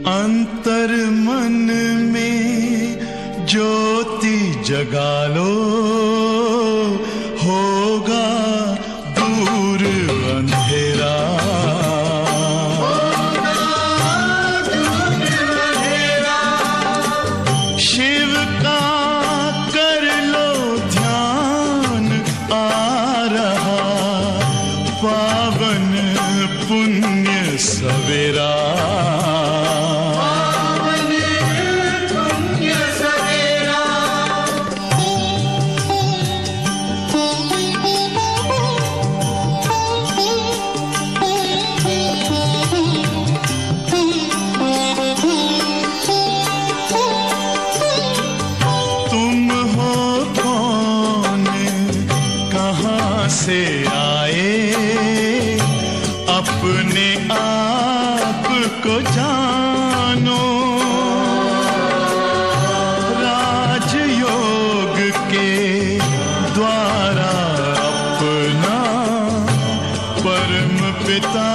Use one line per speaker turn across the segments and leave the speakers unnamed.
अंतर मन में ज्योति जगा लो, होगा दूर अंधेरा। शिव का कर लो ध्यान, आ रहा पावन पुण्य सवेरा। से आए अपने आप को जानो, राजयोग के द्वारा अपना परम पिता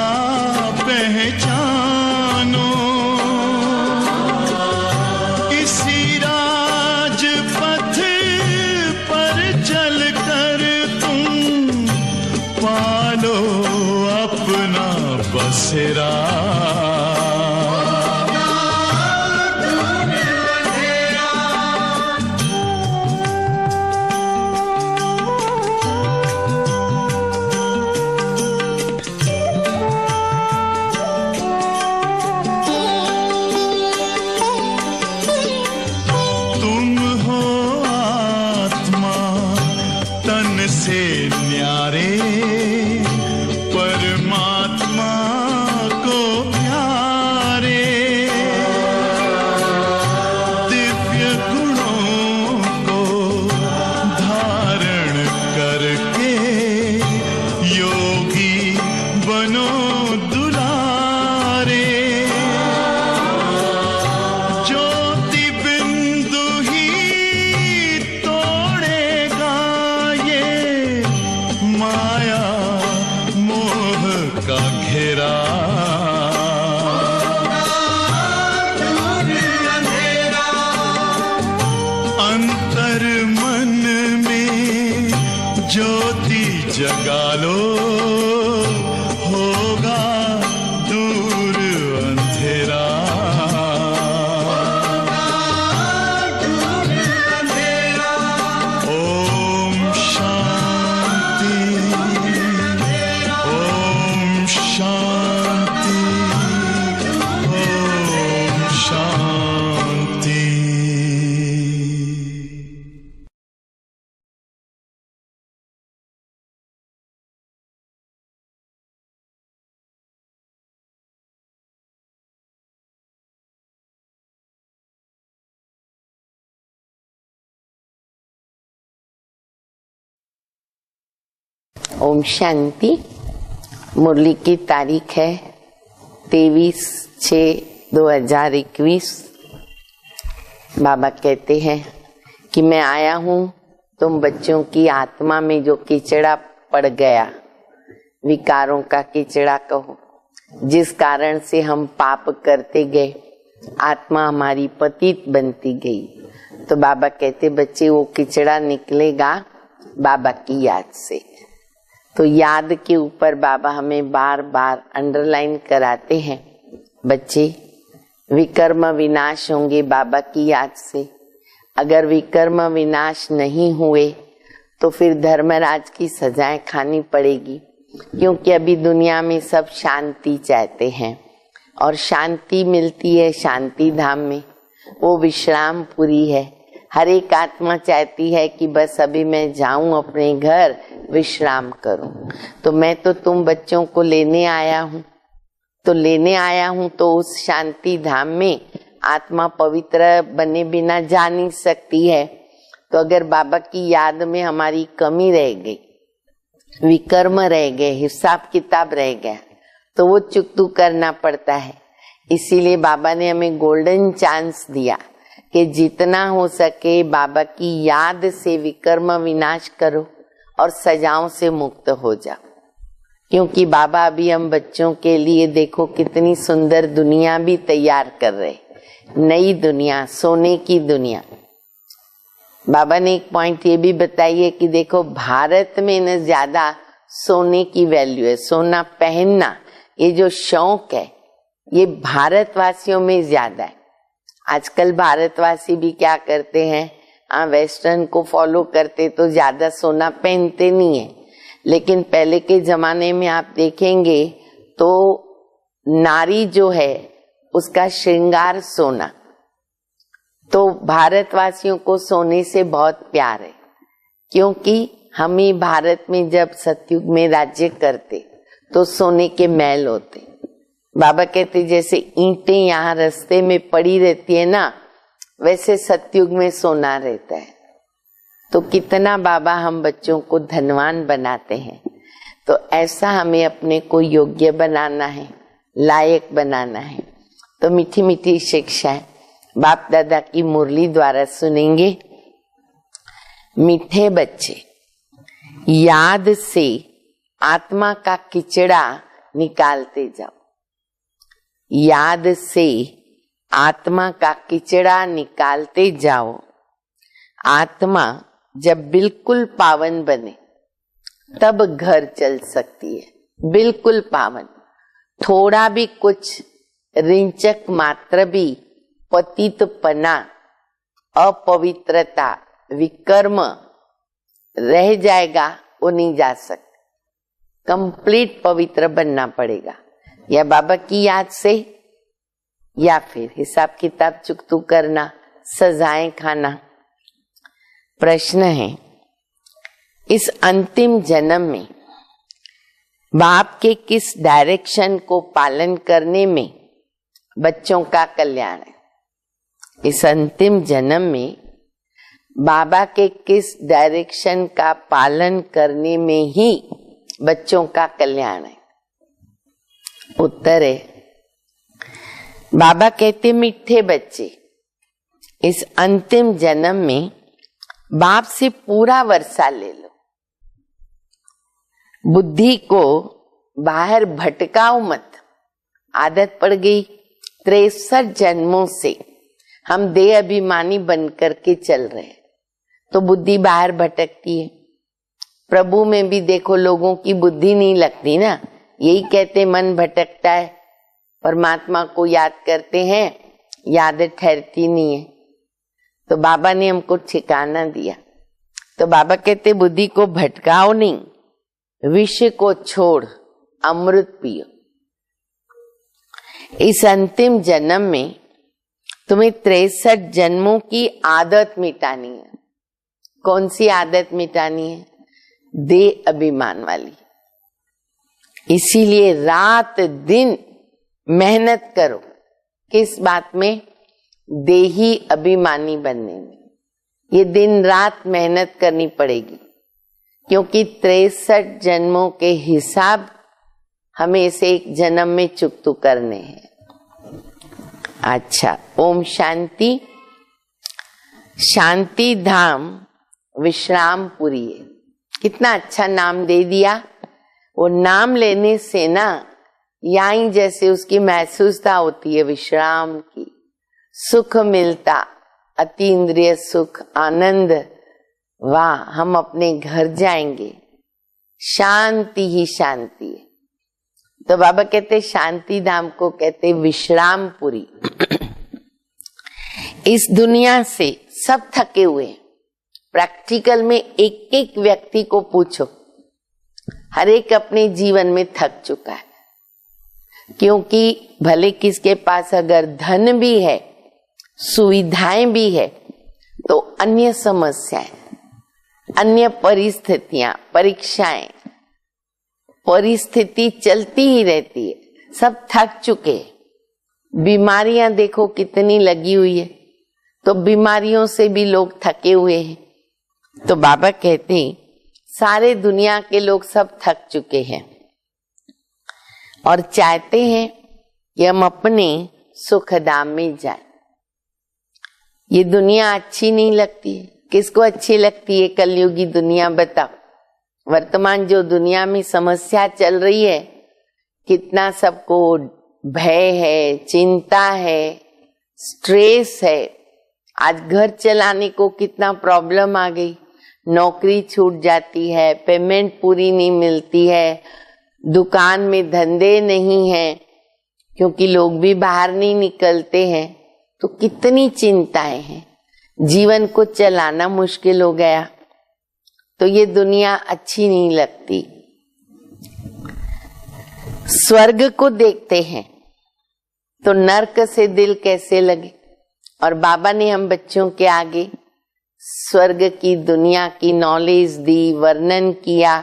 पहचानो। इसी राजपथ पर चलकर पालो अपना बसेरा। तुम हो आत्मा तन से न्यारे, परमात्मा को प्यारे। दिव्य गुणों को धारण करके योगी बनो दुलारे। ज्योति बिंदु ही तोड़ेगा ये माया का घेरा। अंतर मन में ज्योति जगा लो, होगा दूर अंधेरा। ओम शांति, शांति, ओम शांति।
ओम शांति। मुरली की तारीख है 23/6/2021। बाबा कहते हैं कि मैं आया हूँ तुम बच्चों की आत्मा में जो कीचड़ा पड़ गया, विकारों का कीचड़ा कहो, जिस कारण से हम पाप करते गए, आत्मा हमारी पतित बनती गई। तो बाबा कहते बच्चे वो कीचड़ा निकलेगा बाबा की याद से। तो याद के ऊपर बाबा हमें बार बार अंडरलाइन कराते हैं, बच्चे विकर्म विनाश होंगे बाबा की याद से। अगर विकर्म विनाश नहीं हुए तो फिर धर्मराज की सजाएं खानी पड़ेगी, क्योंकि अभी दुनिया में सब शांति चाहते हैं और शांति मिलती है शांति धाम में, वो विश्रामपुरी है। हर एक आत्मा चाहती है कि बस अभी मैं जाऊं अपने घर, विश्राम करूं। तो मैं तो तुम बच्चों को लेने आया हूँ, तो उस शांति धाम में आत्मा पवित्र बने बिना जा नहीं सकती है। तो अगर बाबा की याद में हमारी कमी रह गई, विकर्म रह गए, हिसाब किताब रह गया, तो वो चुकतू करना पड़ता है। इसीलिए बाबा ने हमें गोल्डन चांस दिया कि जितना हो सके बाबा की याद से विकर्म विनाश करो और सजाओं से मुक्त हो जाओ। क्योंकि बाबा अभी हम बच्चों के लिए देखो कितनी सुंदर दुनिया भी तैयार कर रहे, नई दुनिया, सोने की दुनिया। बाबा ने एक पॉइंट ये भी बताई है कि देखो भारत में न ज्यादा सोने की वैल्यू है, सोना पहनना ये जो शौक है ये भारतवासियों में ज्यादा है। आजकल भारतवासी भी क्या करते हैं, वेस्टर्न को फॉलो करते तो ज्यादा सोना पहनते नहीं है, लेकिन पहले के जमाने में आप देखेंगे तो नारी जो है उसका श्रृंगार सोना। तो भारतवासियों को सोने से बहुत प्यार है, क्योंकि हम ही भारत में जब सतयुग में राज्य करते तो सोने के महल होते। बाबा कहते जैसे ईंटें यहाँ रास्ते में पड़ी रहती है ना, वैसे सतयुग में सोना रहता है। तो कितना बाबा हम बच्चों को धनवान बनाते हैं। तो ऐसा हमें अपने को योग्य बनाना है, लायक बनाना है। तो मीठी मीठी शिक्षाएं बाप दादा की मुरली द्वारा सुनेंगे। मीठे बच्चे, याद से आत्मा का किचड़ा निकालते जाओ। याद से आत्मा का किचड़ा निकालते जाओ। आत्मा जब बिल्कुल पावन बने तब घर चल सकती है, बिल्कुल पावन। थोड़ा भी कुछ रिंचक मात्र भी पतितपना, अपवित्रता, विकर्म रह जाएगा, वो नहीं जा सकता। कंप्लीट पवित्र बनना पड़ेगा, या बाबा की याद से, या फिर हिसाब किताब चुकतू करना, सजाएं खाना। प्रश्न है, इस अंतिम जन्म में बाप के किस डायरेक्शन को पालन करने में बच्चों का कल्याण है? इस अंतिम जन्म में बाबा के किस डायरेक्शन का पालन करने में ही बच्चों का कल्याण है? उत्तर है, बाबा कहते मीठे बच्चे, इस अंतिम जन्म में बाप से पूरा वर्षा ले लो। बुद्धि को बाहर भटकाओ मत। आदत पड़ गई 63 जन्मों से हम देह अभिमानी बन करके चल रहे हैं, तो बुद्धि बाहर भटकती है। प्रभु में भी देखो लोगों की बुद्धि नहीं लगती ना, यही कहते मन भटकता है, परमात्मा को याद करते हैं, याद ठहरती नहीं है। तो बाबा ने हमको ठिकाना दिया। तो बाबा कहते बुद्धि को भटकाओ नहीं, विष को छोड़ अमृत पियो। इस अंतिम जन्म में तुम्हें 63 जन्मों की आदत मिटानी है। कौन सी आदत मिटानी है? देह अभिमान वाली। इसीलिए रात दिन मेहनत करो। किस बात में? देही अभिमानी बनने में। ये दिन रात मेहनत करनी पड़ेगी, क्योंकि 63 जन्मों के हिसाब हमें से एक जन्म में चुकतू करने हैं। अच्छा, ओम शांति। शांति धाम विश्रामपुरी है। कितना अच्छा नाम दे दिया। वो नाम लेने से ना यहीं जैसे उसकी महसूसता होती है विश्राम की, सुख मिलता, अतीन्द्रिय सुख, आनंद। वाह, हम अपने घर जाएंगे, शांति ही शांति है। तो बाबा कहते शांति धाम को कहते विश्रामपुरी। इस दुनिया से सब थके हुए हैं। प्रैक्टिकल में एक एक व्यक्ति को पूछो, हर एक अपने जीवन में थक चुका है। क्योंकि भले किसके पास अगर धन भी है, सुविधाएं भी है, तो अन्य समस्याएं, अन्य परिस्थितियां, परीक्षाएं, परिस्थिति चलती ही रहती है। सब थक चुके। बीमारियां देखो कितनी लगी हुई है, तो बीमारियों से भी लोग थके हुए हैं। तो बाबा कहते हैं सारे दुनिया के लोग सब थक चुके हैं और चाहते हैं कि हम अपने सुखधाम में जाएं। ये दुनिया अच्छी नहीं लगती है। किसको अच्छी लगती है कलयुगी दुनिया? बताओ। वर्तमान जो दुनिया में समस्या चल रही है, कितना सबको भय है, चिंता है, स्ट्रेस है। आज घर चलाने को कितना प्रॉब्लम आ गई, नौकरी छूट जाती है, पेमेंट पूरी नहीं मिलती है, दुकान में धंधे नहीं है क्योंकि लोग भी बाहर नहीं निकलते हैं, तो कितनी चिंताएं हैं, जीवन को चलाना मुश्किल हो गया। तो ये दुनिया अच्छी नहीं लगती। स्वर्ग को देखते हैं तो नर्क से दिल कैसे लगे। और बाबा ने हम बच्चों के आगे स्वर्ग की दुनिया की नॉलेज दी, वर्णन किया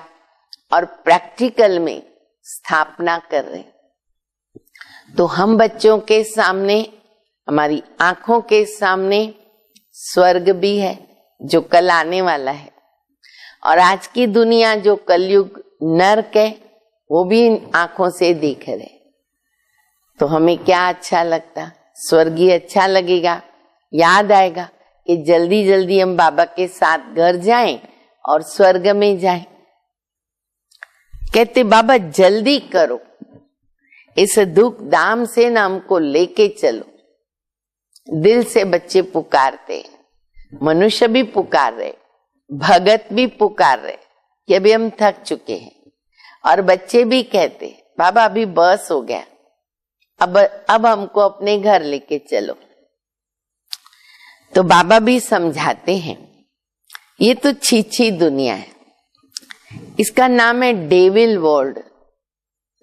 और प्रैक्टिकल में स्थापना कर रहे। तो हम बच्चों के सामने, हमारी आंखों के सामने स्वर्ग भी है जो कल आने वाला है, और आज की दुनिया जो कलयुग नरक है वो भी आंखों से देख रहे। तो हमें क्या अच्छा लगता, स्वर्ग ही अच्छा लगेगा। याद आएगा कि जल्दी जल्दी हम बाबा के साथ घर जाएं और स्वर्ग में जाएं। कहते बाबा जल्दी करो, इस दुख दाम से ना हमको लेके चलो। दिल से बच्चे पुकारते, मनुष्य भी पुकार रहे, भगत भी पुकार रहे कि अभी हम थक चुके हैं, और बच्चे भी कहते बाबा अभी बस हो गया, अब हमको अपने घर लेके चलो। तो बाबा भी समझाते हैं ये तो छीछी दुनिया है, इसका नाम है डेविल वर्ल्ड,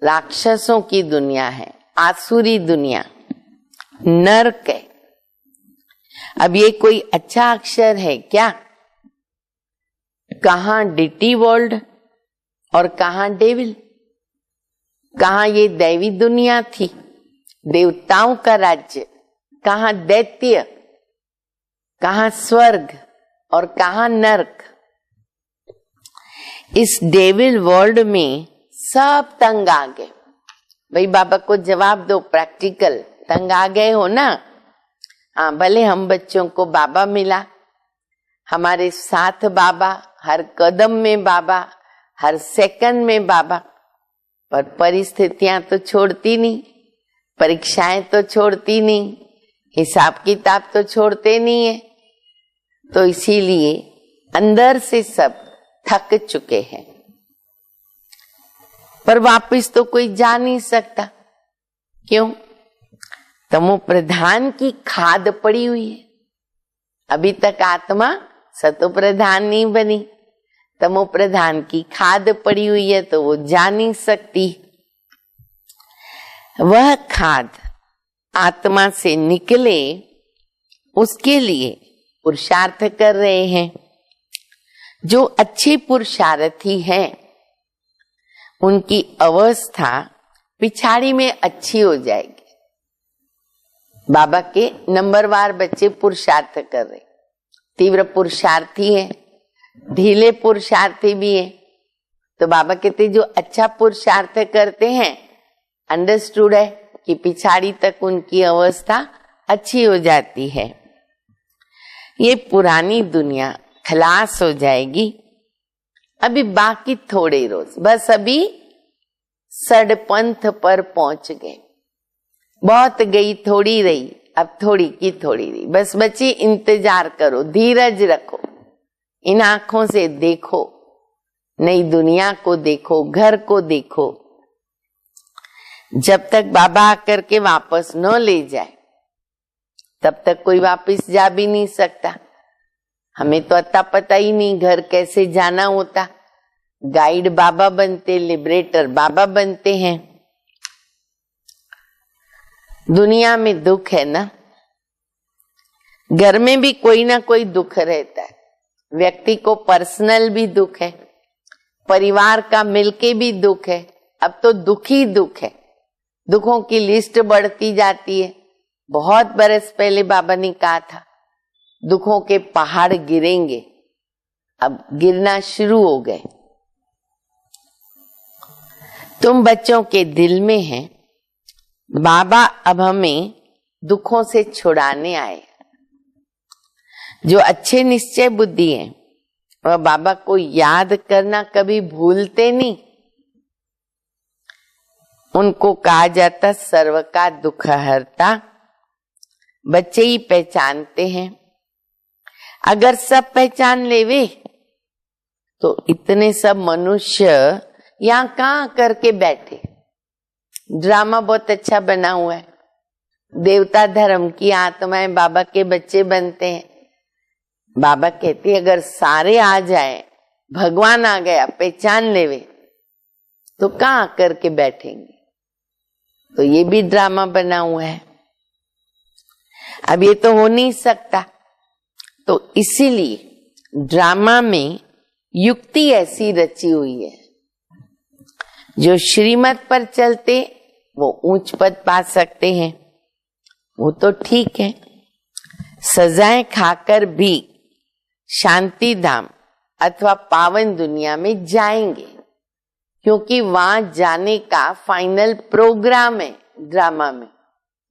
राक्षसों की दुनिया है, आसुरी दुनिया, नरक है। अब ये कोई अच्छा अक्षर है क्या? कहां डिटी वर्ल्ड और कहां डेविल, कहां ये दैवी दुनिया थी, देवताओं का राज्य, कहां दैत्य, कहां स्वर्ग और कहां नरक। इस डेविल वर्ल्ड में सब तंग आ गए। भाई बाबा को जवाब दो, प्रैक्टिकल, तंग आ गए हो ना? हाँ, भले हम बच्चों को बाबा मिला, हमारे साथ बाबा, हर कदम में बाबा, हर सेकंड में बाबा, पर परिस्थितियां तो छोड़ती नहीं, परीक्षाएं तो छोड़ती नहीं, हिसाब किताब तो छोड़ते नहीं है। तो इसीलिए अंदर से सब थक चुके हैं, पर वापस तो कोई जा नहीं सकता। क्यों? तमो प्रधान की खाद पड़ी हुई है। अभी तक आत्मा सतो प्रधान नहीं बनी, तमो प्रधान की खाद पड़ी हुई है, तो वो जा नहीं सकती। वह खाद आत्मा से निकले उसके लिए पुरुषार्थ कर रहे हैं। जो अच्छे पुरुषार्थी हैं उनकी अवस्था पिछाड़ी में अच्छी हो जाएगी। बाबा के नंबरवार बच्चे पुरुषार्थ कर रहे, तीव्र पुरुषार्थी है, ढीले पुरुषार्थी भी है। तो बाबा कहते जो अच्छा पुरुषार्थ करते हैं, अंडरस्टूड है कि पिछाड़ी तक उनकी अवस्था अच्छी हो जाती है। ये पुरानी दुनिया खलास हो जाएगी। अभी बाकी थोड़े रोज, बस अभी सड़पंथ पर पहुंच गए, बहुत गई थोड़ी रही, अब थोड़ी की थोड़ी रही। बस बच्चे इंतजार करो, धीरज रखो, इन आंखों से देखो, नई दुनिया को देखो, घर को देखो। जब तक बाबा आकर के वापस न ले जाए तब तक कोई वापस जा भी नहीं सकता। हमें तो अता पता ही नहीं घर कैसे जाना होता। गाइड बाबा बनते, लिबरेटर बाबा बनते हैं। दुनिया में दुख है ना, घर में भी कोई ना कोई दुख रहता है। व्यक्ति को पर्सनल भी दुख है, परिवार का मिलके भी दुख है। अब तो दुख ही दुख है, दुखों की लिस्ट बढ़ती जाती है। बहुत बरस पहले बाबा ने कहा था दुखों के पहाड़ गिरेंगे, अब गिरना शुरू हो गए। तुम बच्चों के दिल में है, बाबा अब हमें दुखों से छुड़ाने आए। जो अच्छे निश्चय बुद्धि है वह बाबा को याद करना कभी भूलते नहीं। उनको कहा जाता सर्व का दुख हरता, बच्चे ही पहचानते हैं। अगर सब पहचान लेवे तो इतने सब मनुष्य यहाँ कहाँ करके बैठे। ड्रामा बहुत अच्छा बना हुआ है, देवता धर्म की आत्माएं बाबा के बच्चे बनते हैं। बाबा कहते अगर सारे आ जाए, भगवान आ गया, पहचान लेवे तो कहाँ करके बैठेंगे। तो ये भी ड्रामा बना हुआ है। अब ये तो हो नहीं सकता, तो इसीलिए ड्रामा में युक्ति ऐसी रची हुई है। जो श्रीमत पर चलते वो ऊंच पद पा सकते हैं, वो तो ठीक है। सजाएं खाकर भी शांति धाम अथवा पावन दुनिया में जाएंगे, क्योंकि वहां जाने का फाइनल प्रोग्राम है ड्रामा में,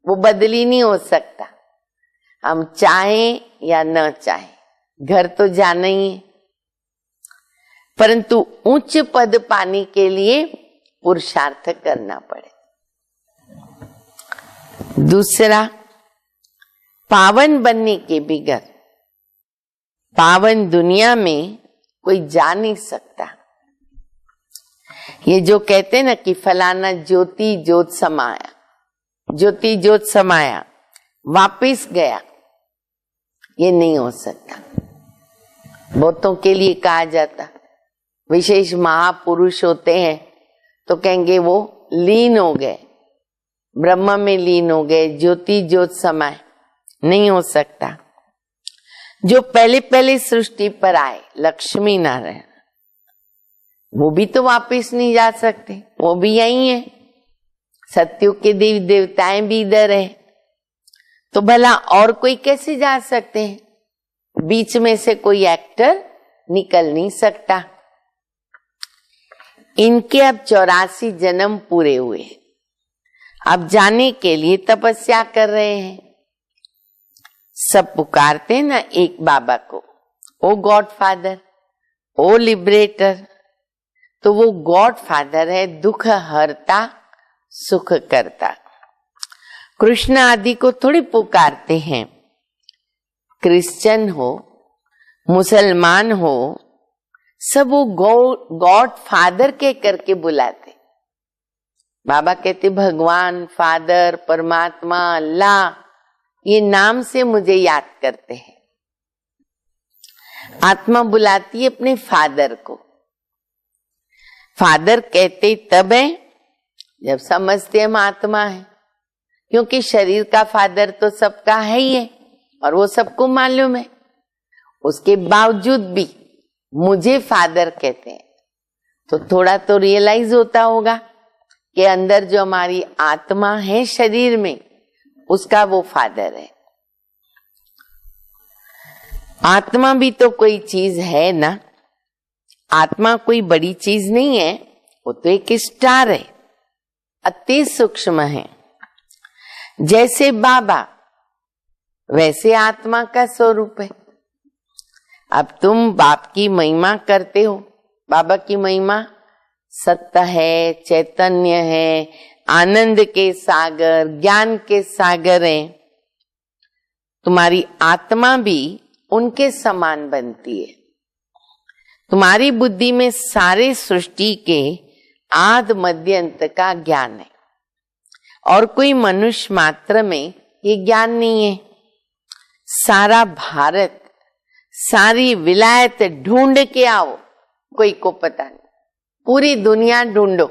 वो बदल ही नहीं हो सकता। हम चाहें या न चाहें, घर तो जाना ही है, परंतु उच्च पद पाने के लिए पुरुषार्थ करना पड़े। दूसरा, पावन बनने के बगैर पावन दुनिया में कोई जा नहीं सकता। ये जो कहते हैं ना कि फलाना ज्योति ज्योत समाया, ज्योति ज्योत समाया वापिस गया, ये नहीं हो सकता। बहुतों के लिए कहा जाता, विशेष महापुरुष होते हैं तो कहेंगे वो लीन हो गए, ब्रह्म में लीन हो गए, ज्योति ज्योत समाए। नहीं हो सकता। जो पहले पहले सृष्टि पर आए, लक्ष्मी नारायण, वो भी तो वापिस नहीं जा सकते, वो भी यही है। सत्युग के देवी देवताएं भी इधर है, तो भला और कोई कैसे जा सकते हैं? बीच में से कोई एक्टर निकल नहीं सकता। इनके अब 84 जन्म पूरे हुए, अब जाने के लिए तपस्या कर रहे हैं। सब पुकारते हैं ना एक बाबा को, ओ गॉड फादर, ओ लिबरेटर। तो वो गॉड फादर है, दुख हरता सुख करता। कृष्ण आदि को थोड़ी पुकारते हैं। क्रिश्चियन हो, मुसलमान हो, सब वो गॉड फादर के करके बुलाते। बाबा कहते भगवान, फादर, परमात्मा, अल्लाह, ये नाम से मुझे याद करते हैं। आत्मा बुलाती है अपने फादर को। फादर कहते तब है जब समझते हम आत्मा है, क्योंकि शरीर का फादर तो सबका है ही है और वो सबको मालूम है। उसके बावजूद भी मुझे फादर कहते हैं, तो थोड़ा तो रियलाइज होता होगा कि अंदर जो हमारी आत्मा है शरीर में, उसका वो फादर है। आत्मा भी तो कोई चीज है ना, आत्मा कोई बड़ी चीज नहीं है, वो तो एक स्टार है, अति सूक्ष्म है। जैसे बाबा वैसे आत्मा का स्वरूप है। अब तुम बाप की महिमा करते हो, बाबा की महिमा सत्य है, चैतन्य है, आनंद के सागर, ज्ञान के सागर हैं। तुम्हारी आत्मा भी उनके समान बनती है। तुम्हारी बुद्धि में सारे सृष्टि के आद मध्य अंत का ज्ञान है, और कोई मनुष्य मात्र में ये ज्ञान नहीं है। सारा भारत, सारी विलायत ढूंढ के आओ, कोई को पता नहीं। पूरी दुनिया ढूंढो,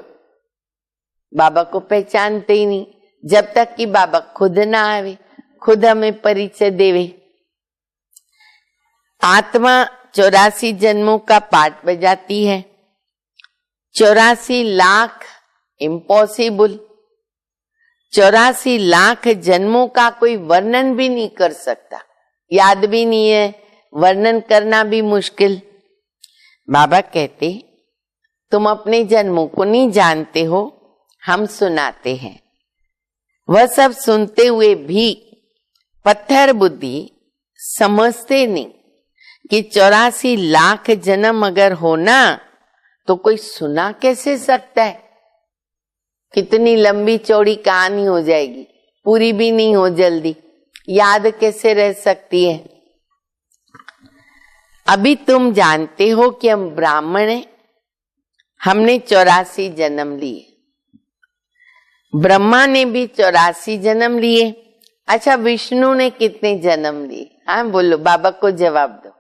बाबा को पहचानते ही नहीं, जब तक कि बाबा खुद ना आवे, खुद हमें परिचय देवे। आत्मा 84 जन्मों का पाठ बजाती है। 84 लाख इम्पॉसिबल, 84 लाख जन्मों का कोई वर्णन भी नहीं कर सकता, याद भी नहीं है, वर्णन करना भी मुश्किल। बाबा कहते तुम अपने जन्मों को नहीं जानते हो, हम सुनाते हैं। वह सब सुनते हुए भी पत्थर बुद्धि समझते नहीं, कि 84 लाख जन्म अगर होना तो कोई सुना कैसे सकता है? कितनी लंबी चौड़ी कहानी हो जाएगी, पूरी भी नहीं हो जल्दी, याद कैसे रह सकती है? अभी तुम जानते हो कि हम ब्राह्मण हैं, हमने 84 जन्म लिए, ब्रह्मा ने भी 84 जन्म लिए। अच्छा, विष्णु ने कितने जन्म लिए? हाँ बोलो, बाबा को जवाब दो।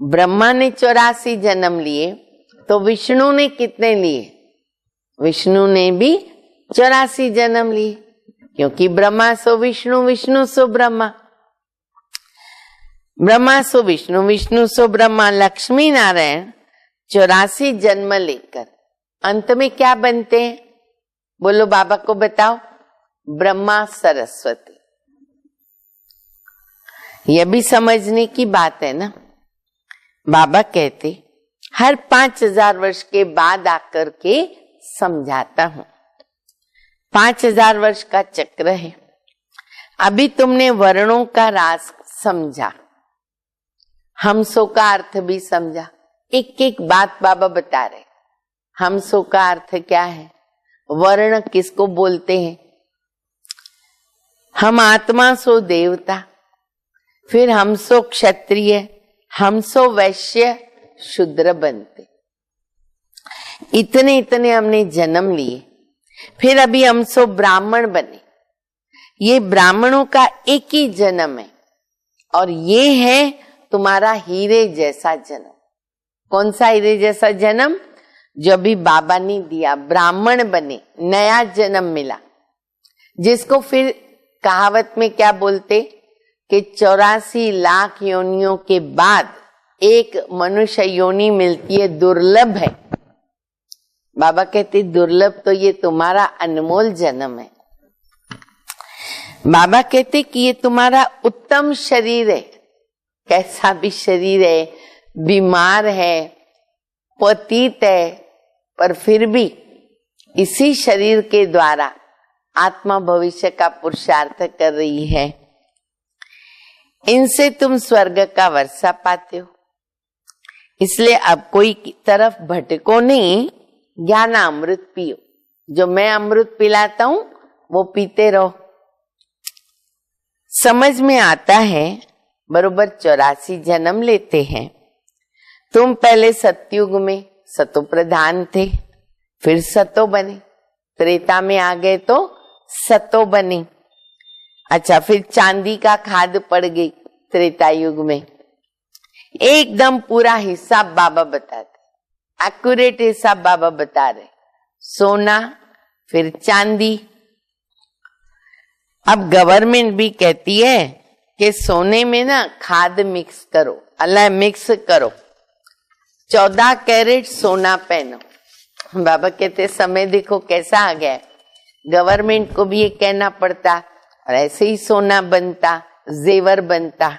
ब्रह्मा ने 84 जन्म लिए, तो विष्णु ने कितने लिए? विष्णु ने भी 84 जन्म लिए, क्योंकि ब्रह्मा सो विष्णु, विष्णु सो ब्रह्मा, ब्रह्मा सो विष्णु, विष्णु सो ब्रह्मा। लक्ष्मी नारायण 84 जन्म लेकर अंत में क्या बनते हैं? बोलो, बाबा को बताओ। ब्रह्मा सरस्वती। यह भी समझने की बात है ना। बाबा कहते हर 5000 वर्ष के बाद आकर के समझाता हूं। 5000 वर्ष का चक्र है। अभी तुमने वर्णों का राज समझा, हमसो का अर्थ भी समझा। एक एक बात बाबा बता रहे। हमसो का अर्थ क्या है? वर्ण किसको बोलते हैं? हम आत्मा सो देवता, फिर हमसो क्षत्रिय, हमसो वैश्य, शूद्र बनते। इतने इतने हमने जन्म लिए, फिर अभी हमसो ब्राह्मण बने। ये ब्राह्मणों का एक ही जन्म है, और ये है तुम्हारा हीरे जैसा जन्म। कौन सा हीरे जैसा जन्म? जो अभी बाबा ने दिया, ब्राह्मण बने, नया जन्म मिला, जिसको फिर कहावत में क्या बोलते कि 84 लाख योनियों के बाद एक मनुष्य योनि मिलती है, दुर्लभ है। बाबा कहते दुर्लभ तो ये तुम्हारा अनमोल जन्म है। बाबा कहते कि ये तुम्हारा उत्तम शरीर है। कैसा भी शरीर है, बीमार है, पतित है, पर फिर भी इसी शरीर के द्वारा आत्मा भविष्य का पुरुषार्थ कर रही है। इनसे तुम स्वर्ग का वर्षा पाते हो। इसलिए अब कोई तरफ भटको नहीं, ज्ञान अमृत पियो। जो मैं अमृत पिलाता हूं वो पीते रहो। समझ में आता है। बरोबर 84 जन्म लेते हैं। तुम पहले सतयुग में सतो प्रधान थे, फिर सतो बने, त्रेता में आ गए तो सतो बने। अच्छा, फिर चांदी का खाद पड़ गई त्रेता युग में। एकदम पूरा हिसाब बाबा बताते, एक्यूरेट हिसाब बाबा बता रहे। सोना, फिर चांदी। अब गवर्नमेंट भी कहती है कि सोने में ना खाद मिक्स करो, अल्लाह मिक्स करो, 14 कैरेट सोना पहनो। बाबा कहते समय देखो कैसा आ गया है। गवर्नमेंट को भी ये कहना पड़ता, और ऐसे ही सोना बनता, जेवर बनता।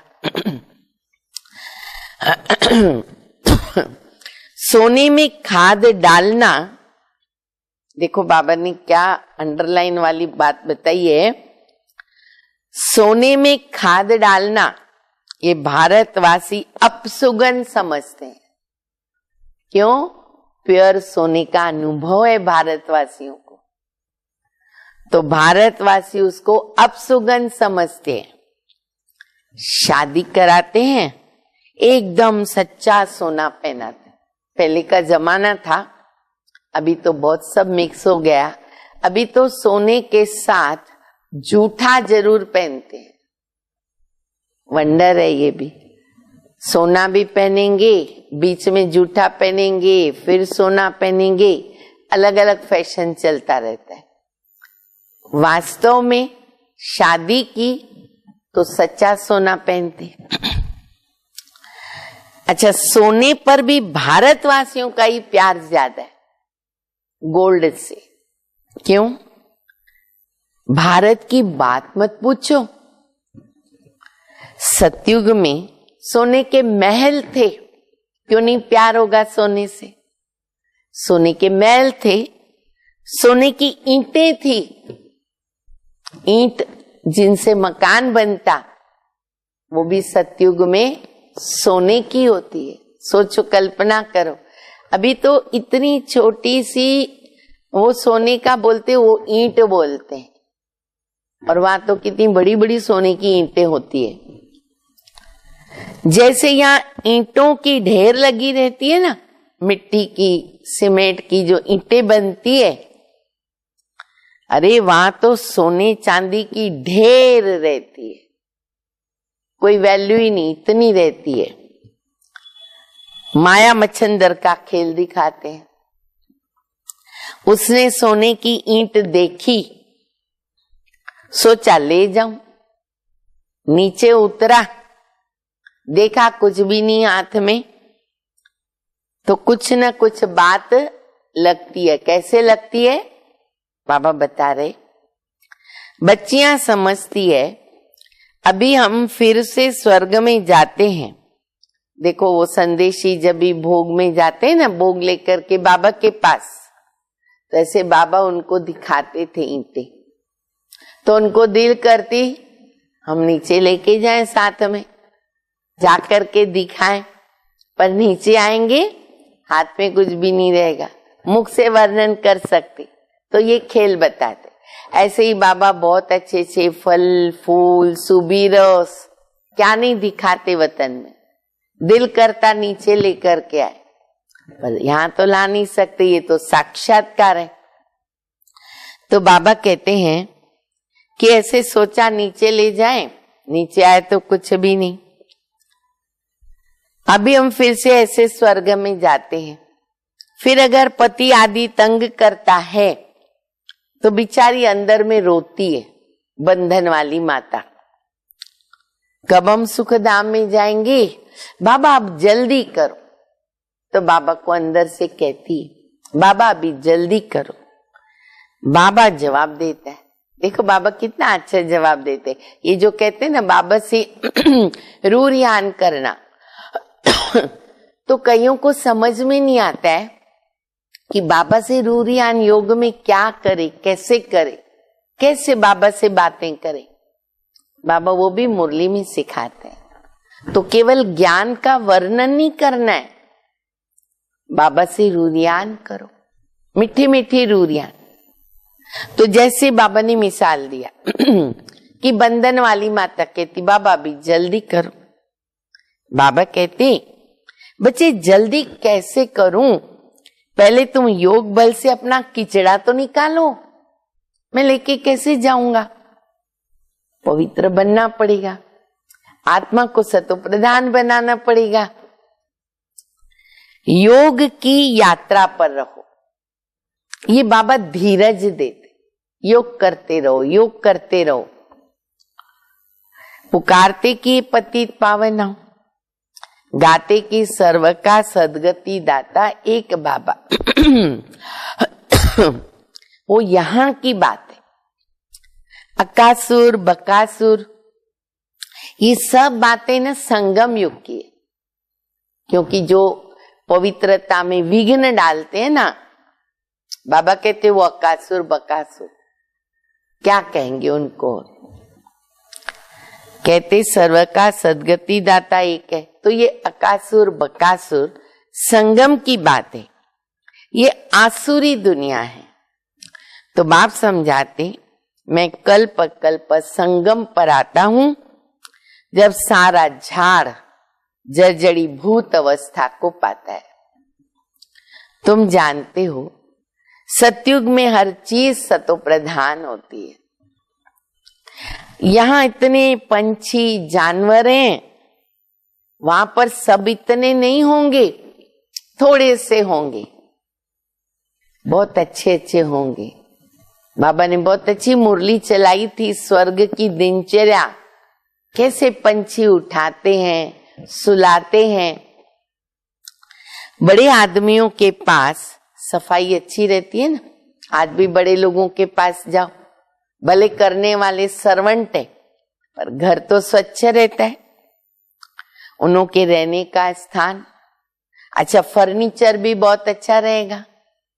सोने में खाद डालना, देखो बाबा ने क्या अंडरलाइन वाली बात बताई है। सोने में खाद डालना ये भारतवासी अपसुगन समझते हैं। क्यों? प्योर सोने का अनुभव है भारतवासियों को, तो भारतवासी उसको अपसुगन समझते हैं। शादी कराते हैं, एकदम सच्चा सोना पहनाते। पहले का जमाना था, अभी तो बहुत सब मिक्स हो गया। अभी तो सोने के साथ जूठा जरूर पहनते हैं। वंडर है ये भी। सोना भी पहनेंगे, बीच में जूठा पहनेंगे, फिर सोना पहनेंगे, अलग अलग फैशन चलता रहता है। वास्तव में शादी की तो सच्चा सोना पहनते। अच्छा, सोने पर भी भारतवासियों का ही प्यार ज्यादा है गोल्ड से। क्यों? भारत की बात मत पूछो। सतयुग में सोने के महल थे, क्यों नहीं प्यार होगा सोने से? सोने के महल थे, सोने की ईंटें थी, ईंट जिनसे मकान बनता, वो भी सतयुग में सोने की होती है। सोचो, कल्पना करो, अभी तो इतनी छोटी सी वो सोने का बोलते, वो ईंट बोलते हैं, और वहां तो कितनी बड़ी बड़ी सोने की ईंटें होती है। जैसे यहाँ ईंटों की ढेर लगी रहती है ना, मिट्टी की, सीमेंट की जो ईंटें बनती है, अरे वहां तो सोने चांदी की ढेर रहती है, कोई वैल्यू ही नहीं, इतनी रहती है। माया मच्छंदर का खेल दिखाते हैं। उसने सोने की ईंट देखी, सोचा ले जाऊं, नीचे उतरा, देखा कुछ भी नहीं हाथ में, तो कुछ न कुछ बात लगती है। कैसे लगती है बाबा बता रहे, बच्चियां समझती है अभी हम फिर से स्वर्ग में जाते हैं। देखो वो संदेशी जब भी भोग में जाते हैं ना, भोग लेकर के बाबा के पास, तो ऐसे बाबा उनको दिखाते थे ईंटें, तो उनको दिल करती हम नीचे लेके जाएं, साथ में जाकर के दिखाएं, पर नीचे आएंगे हाथ में कुछ भी नहीं रहेगा, मुख से वर्णन कर सकते, तो ये खेल बताते। ऐसे ही बाबा बहुत अच्छे अच्छे फल फूल सुबीरोस क्या नहीं दिखाते वतन में, दिल करता नीचे लेकर के आए, पर यहाँ तो ला नहीं सकते, ये तो साक्षात्कार है। तो बाबा कहते हैं कि ऐसे सोचा नीचे ले जाएं, नीचे आए तो कुछ भी नहीं। अभी हम फिर से ऐसे स्वर्ग में जाते हैं। फिर अगर पति आदि तंग करता है तो बिचारी अंदर में रोती है, बंधन वाली माता, कब हम सुखधाम में जाएंगे, बाबा आप जल्दी करो। तो बाबा को अंदर से कहती है बाबा अभी जल्दी करो। बाबा जवाब देता है, देखो बाबा कितना अच्छा जवाब देते। ये जो कहते हैं ना बाबा से रूरियान करना, तो कईयों को समझ में नहीं आता है कि बाबा से रूरियान योग में क्या करे, कैसे करे, कैसे बाबा से बातें करे। बाबा वो भी मुरली में सिखाते हैं। तो केवल ज्ञान का वर्णन नहीं करना है, बाबा से रूरियान करो, मीठी मीठी रूरियान। तो जैसे बाबा ने मिसाल दिया कि बंधन वाली माता कहती बाबा अभी जल्दी करो। बाबा कहते बच्चे जल्दी कैसे करूं, पहले तुम योग बल से अपना किचड़ा तो निकालो, मैं लेके कैसे जाऊंगा, पवित्र बनना पड़ेगा, आत्मा को सतो प्रधान बनाना पड़ेगा। योग की यात्रा पर रहो, ये बाबा धीरज देते, योग करते रहो, योग करते रहो। पुकारते कि पतित पावन हो, गाते की सर्व का सदगति दाता एक बाबा। वो यहाँ की बात है। अकासुर बकासुर ये सब बातें ना संगम युग की है, क्योंकि जो पवित्रता में विघ्न डालते हैं ना, बाबा कहते वो अकासुर बकासुर, क्या कहेंगे उनको, कहते सर्व का सदगति दाता एक है। तो ये अकासुर बकासुर संगम की बात है, ये आसुरी दुनिया है। तो बाप समझाते मैं कल्प कल्प संगम पर आता हूं, जब सारा झाड़ जर्जरी भूत अवस्था को पाता है। तुम जानते हो सतयुग में हर चीज सतो प्रधान होती है। यहाँ इतने पंछी जानवर हैं, वहां पर सब इतने नहीं होंगे, थोड़े से होंगे, बहुत अच्छे अच्छे होंगे। बाबा ने बहुत अच्छी मुरली चलाई थी, स्वर्ग की दिनचर्या, कैसे पंछी उठाते हैं, सुलाते हैं। बड़े आदमियों के पास सफाई अच्छी रहती है ना, आज भी बड़े लोगों के पास जाओ, भले करने वाले सर्वेंट है, पर घर तो स्वच्छ रहता है, उन्हों के रहने का स्थान अच्छा, फर्नीचर भी बहुत अच्छा रहेगा।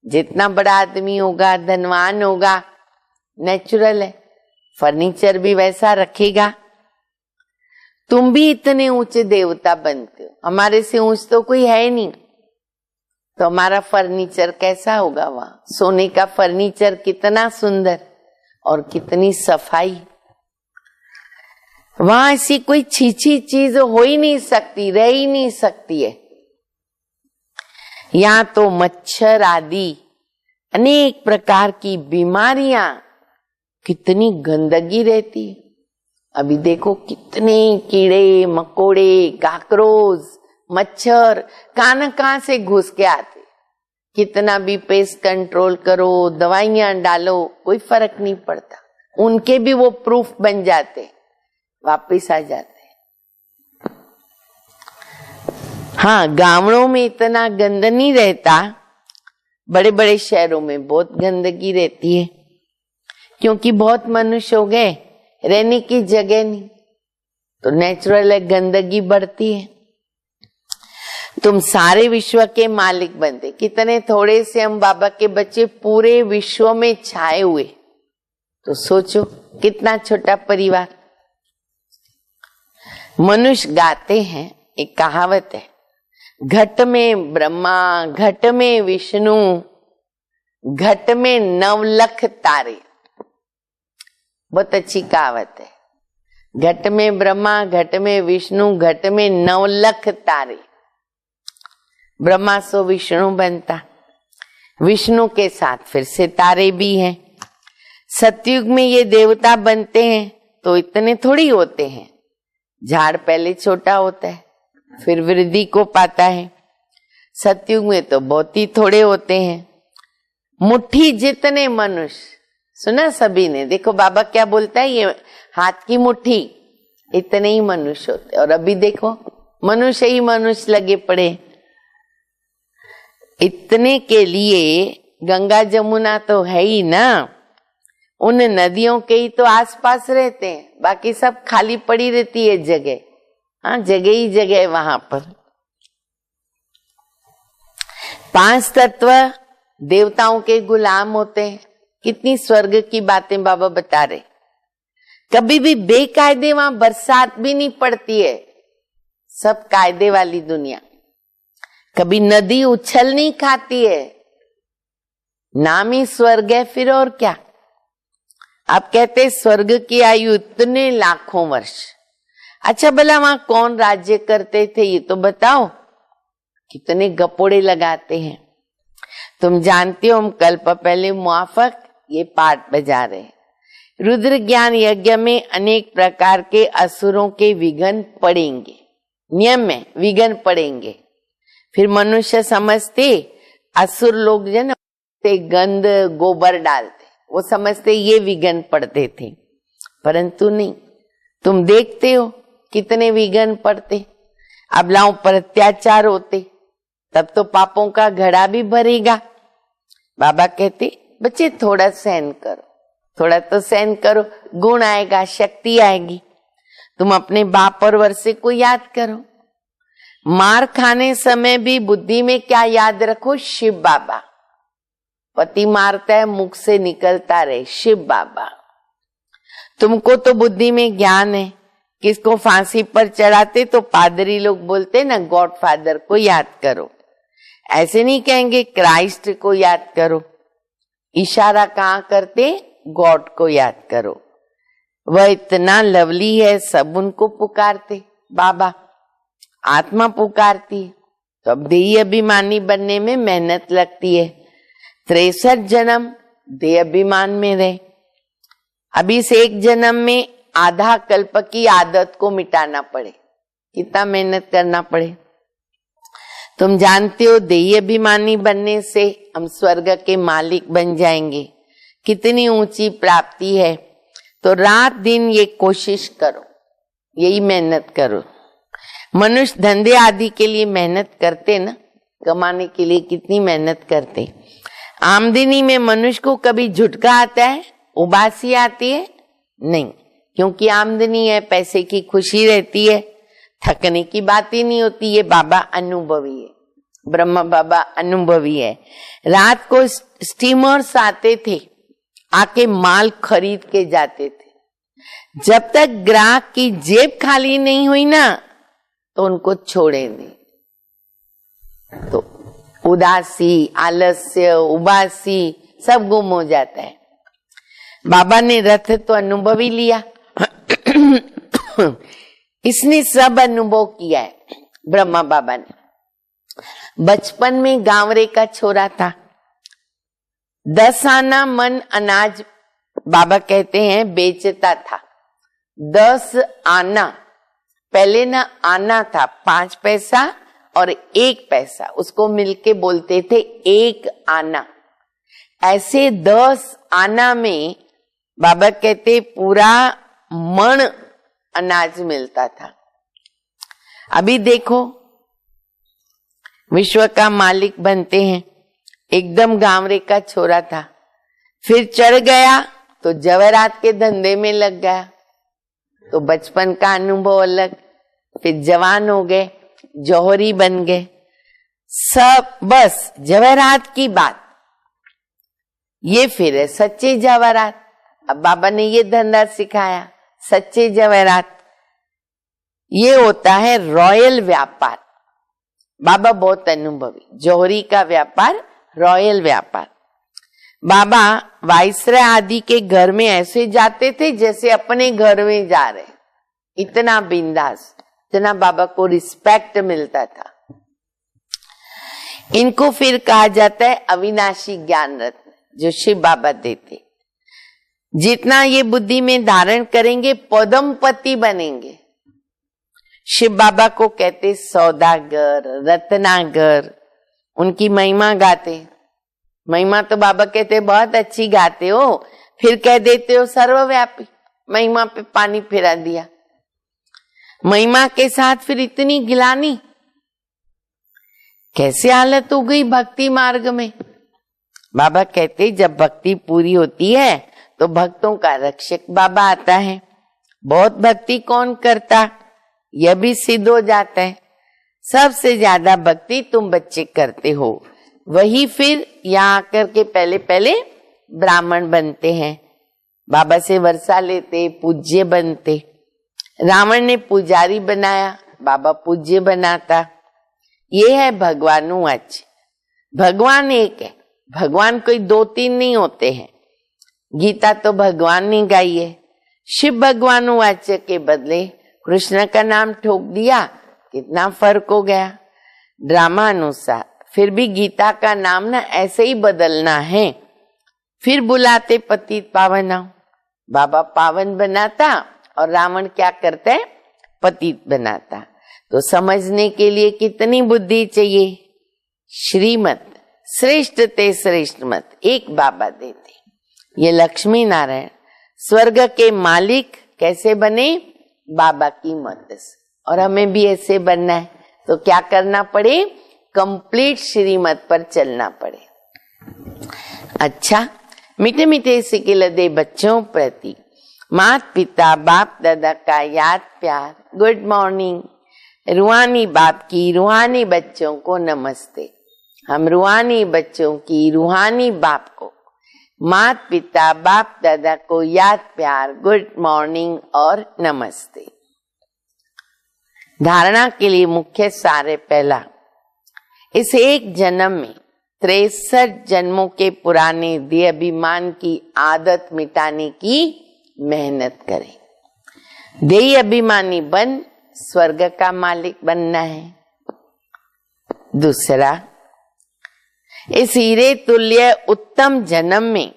जितना बड़ा आदमी होगा, धनवान होगा, नेचुरल है, फर्नीचर भी वैसा रखेगा। तुम भी इतने ऊंचे देवता बनते हो, हमारे से ऊंच तो कोई है नहीं, तो हमारा फर्नीचर कैसा होगा? वहां सोने का फर्नीचर कितना सुंदर और कितनी सफाई। वहां ऐसी कोई छीछी चीज हो ही नहीं सकती, रह ही नहीं सकती है। यहाँ तो मच्छर आदि अनेक प्रकार की बीमारियां, कितनी गंदगी रहती है। अभी देखो कितने कीड़े मकोड़े, काकरोच, मच्छर कहां से घुस के आते। कितना भी पेस्ट कंट्रोल करो, दवाइयां डालो, कोई फर्क नहीं पड़ता। उनके भी वो प्रूफ बन जाते, वापिस आ जाते। हाँ, गांवों में इतना गंद नहीं रहता, बड़े बड़े शहरों में बहुत गंदगी रहती है, क्योंकि बहुत मनुष्य हो गए, रहने की जगह नहीं, तो नेचुरल है गंदगी बढ़ती है। तुम सारे विश्व के मालिक बनते, कितने थोड़े से हम बाबा के बच्चे पूरे विश्व में छाए हुए, तो सोचो कितना छोटा परिवार। मनुष्य गाते हैं, एक कहावत है, घट में ब्रह्मा घट में विष्णु घट में 9 लाख तारे। बहुत अच्छी कहावत है। घट में ब्रह्मा घट में विष्णु घट में 9 लाख तारे। ब्रह्मा सो विष्णु बनता, विष्णु के साथ फिर सितारे भी हैं। सतयुग में ये देवता बनते हैं तो इतने थोड़ी होते हैं, झाड़ पहले छोटा होता है फिर वृद्धि को पाता है। सतयुग में तो बहुत ही थोड़े होते हैं, मुट्ठी जितने मनुष्य। सुना सभी ने, देखो बाबा क्या बोलता है, ये हाथ की मुट्ठी इतने ही मनुष्य होते। और अभी देखो मनुष्य ही मनुष्य लगे पड़े। इतने के लिए गंगा जमुना तो है ही ना, उन नदियों के ही तो आसपास रहते हैं, बाकी सब खाली पड़ी रहती है जगह। हाँ, जगह ही जगह है वहां पर। 5 तत्व देवताओं के गुलाम होते हैं। कितनी स्वर्ग की बातें बाबा बता रहे। कभी भी बेकायदे वहां बरसात भी नहीं पड़ती है, सब कायदे वाली दुनिया। कभी नदी उछल नहीं खाती है, नाम ही स्वर्ग है फिर और क्या। आप कहते स्वर्ग की आयु इतने लाखों वर्ष। अच्छा भला वहां कौन राज्य करते थे ये तो बताओ, कितने गपोड़े लगाते हैं। तुम जानते हो, हम कल्प पहले मुआफक ये पाठ बजा रहे। रुद्र ज्ञान यज्ञ में अनेक प्रकार के असुरों के विघ्न पड़ेंगे, नियम में विघ्न पड़ेंगे। फिर मनुष्य समझते असुर लोग जो ना गंद गोबर डालते, वो समझते ये विघ्न पड़ते थे, परंतु नहीं। तुम देखते हो कितने विघ्न पड़ते। अबलाओं पर अत्याचार होते, तब तो पापों का घड़ा भी भरेगा। बाबा कहते बच्चे थोड़ा सहन करो, थोड़ा तो सहन करो, गुण आएगा, शक्ति आएगी। तुम अपने बाप और वर्षे को याद करो। मार खाने समय भी बुद्धि में क्या याद रखो, शिव बाबा। पति मारता है, मुख से निकलता रहे शिव बाबा। तुमको तो बुद्धि में ज्ञान है, किसको फांसी पर चढ़ाते तो पादरी लोग बोलते ना गॉड फादर को याद करो, ऐसे नहीं कहेंगे क्राइस्ट को याद करो। इशारा कहाँ करते, गॉड को याद करो। वह इतना लवली है, सब उनको पुकारते। बाबा आत्मा पुकारती है, तो अब देही अभिमानी बनने में मेहनत लगती है। 63 जन्म देह अभिमान में रहे। अभी इस एक जन्म में आधा कल्प की आदत को मिटाना पड़े, कितना मेहनत करना पड़े। तुम जानते हो देही अभिमानी बनने से हम स्वर्ग के मालिक बन जाएंगे, कितनी ऊंची प्राप्ति है। तो रात दिन ये कोशिश करो, यही मेहनत करो। मनुष्य धंधे आदि के लिए मेहनत करते ना, कमाने के लिए कितनी मेहनत करते। आमदनी में मनुष्य को कभी झुटका आता है, उबासी आती है? नहीं, क्योंकि आमदनी है, पैसे की खुशी रहती है, थकने की बात ही नहीं होती। ये बाबा अनुभवी है, ब्रह्मा बाबा अनुभवी है। रात को स्टीमर्स आते थे, आके माल खरीद के जाते थे। जब तक ग्राहक की जेब खाली नहीं हुई ना तो उनको छोड़े नहीं। तो उदासी, आलस्य, उबासी सब गुम हो जाता है। बाबा ने रथ तो अनुभव ही लिया इसने सब अनुभव किया है। ब्रह्मा बाबा ने बचपन में गांवरे का छोरा था, 10 आना मन अनाज बाबा कहते हैं बेचता था। 10 आना, पहले ना आना था 5 पैसा और 1 पैसा, उसको मिलके बोलते थे 1 आना। ऐसे 10 आना में बाबा कहते पूरा मण अनाज मिलता था। अभी देखो विश्व का मालिक बनते हैं। एकदम गांवरे का छोरा था, फिर चढ़ गया तो जवाहरात के धंधे में लग गया। तो बचपन का अनुभव अलग, फिर जवान हो गए, जौहरी बन गए, सब बस जवाहरात की बात। ये फिर है सच्चे जवाहरात। अब बाबा ने ये धंधा सिखाया, सच्चे जवाहरात। ये होता है रॉयल व्यापार। बाबा बहुत अनुभवी, जौहरी का व्यापार, रॉयल व्यापार। बाबा वाइसराय आदि के घर में ऐसे जाते थे जैसे अपने घर में जा रहे, इतना बिंदास, इतना बाबा को रिस्पेक्ट मिलता था। इनको फिर कहा जाता है अविनाशी ज्ञान रत्न, जो शिव बाबा देते। जितना ये बुद्धि में धारण करेंगे पदमपति बनेंगे। शिव बाबा को कहते सौदागर, रत्नागर। उनकी महिमा गाते, महिमा तो बाबा कहते बहुत अच्छी गाते हो, फिर कह देते हो सर्वव्यापी। महिमा पे पानी फिरा दिया। महिमा के साथ फिर इतनी गिलानी, कैसे हालत हो गई भक्ति मार्ग में। बाबा कहते जब भक्ति पूरी होती है तो भक्तों का रक्षक बाबा आता है। बहुत भक्ति कौन करता, यह भी सिद्ध हो जाता है। सबसे ज्यादा भक्ति तुम बच्चे करते हो, वही फिर यहाँ आकर के पहले पहले ब्राह्मण बनते हैं, बाबा से वर्षा लेते, पूज्य बनते। रावण ने पुजारी बनाया, बाबा पूज्य बनाता। ये है भगवानुवाच। भगवान एक है, भगवान कोई 2-3 नहीं होते हैं। गीता तो भगवान ने गाई है। शिव भगवानुवाच के बदले कृष्ण का नाम ठोक दिया, कितना फर्क हो गया। ड्रामा अनुसार फिर भी गीता का नाम ना ऐसे ही बदलना है। फिर बुलाते पतित पावन, बाबा पावन बनाता और रावण क्या करता है, पतित बनाता। तो समझने के लिए कितनी बुद्धि चाहिए। श्रीमत श्रेष्ठ ते श्रेष्ठ मत एक बाबा देते। ये लक्ष्मी नारायण स्वर्ग के मालिक कैसे बने, बाबा की मत से। और हमें भी ऐसे बनना है तो क्या करना पड़े, कंप्लीट श्रीमत पर चलना पड़े। अच्छा, मीठे मीठे सिकिल दे बच्चों प्रति माता पिता बाप दादा का याद प्यार। Good morning. रूहानी बाप की रूहानी बच्चों को नमस्ते। हम रूहानी बच्चों की रूहानी बाप को, माता पिता बाप दादा को याद प्यार, गुड मॉर्निंग और नमस्ते। धारणा के लिए मुख्य सार है पहला, इस एक जन्म में 63 जन्मों के पुराने देह अभिमान की आदत मिटाने की मेहनत करें। देह अभिमानी बन स्वर्ग का मालिक बनना है। दूसरा, इस हीरे तुल्य उत्तम जन्म में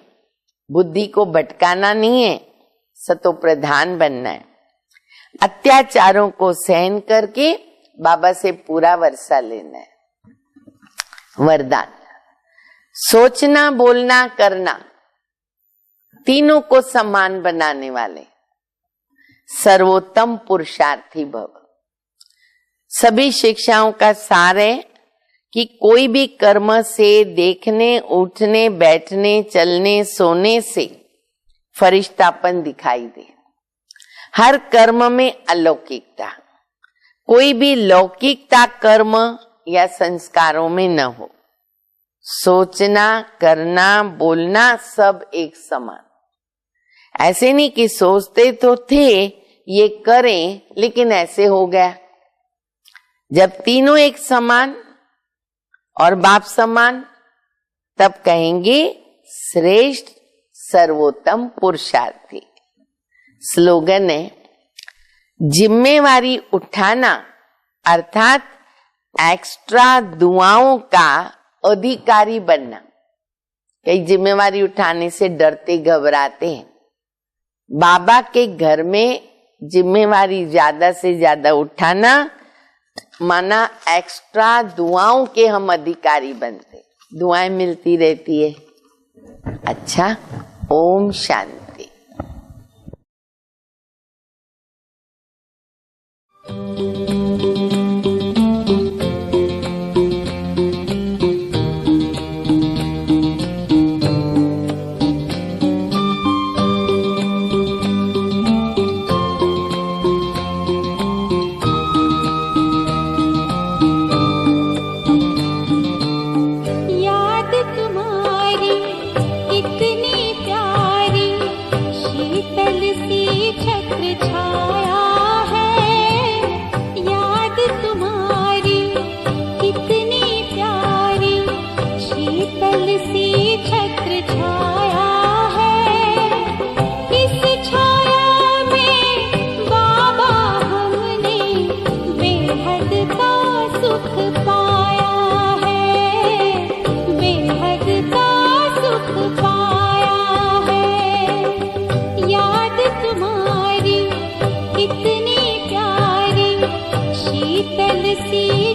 बुद्धि को भटकाना नहीं है, सतो प्रधान बनना है। अत्याचारों को सहन करके बाबा से पूरा वर्षा लेना है। वरदान, सोचना बोलना करना तीनों को समान बनाने वाले सर्वोत्तम पुरुषार्थी भव। सभी शिक्षाओं का सार है कि कोई भी कर्म से, देखने उठने बैठने चलने सोने से फरिश्तापन दिखाई दे। हर कर्म में अलौकिकता, कोई भी लौकिकता कर्म या संस्कारों में न हो। सोचना करना बोलना सब एक समान। ऐसे नहीं कि सोचते तो थे ये करें लेकिन ऐसे हो गया। जब तीनों एक समान और बाप समान, तब कहेंगे श्रेष्ठ सर्वोत्तम पुरुषार्थी। स्लोगन है जिम्मेवारी उठाना अर्थात एक्स्ट्रा दुआओं का अधिकारी बनना। कई जिम्मेवारी उठाने से डरते घबराते हैं। बाबा के घर में जिम्मेवारी ज्यादा से ज्यादा उठाना माना एक्स्ट्रा दुआओं के हम अधिकारी बनते, दुआएं मिलती रहती है। अच्छा, ओम शांति।
शीतल सी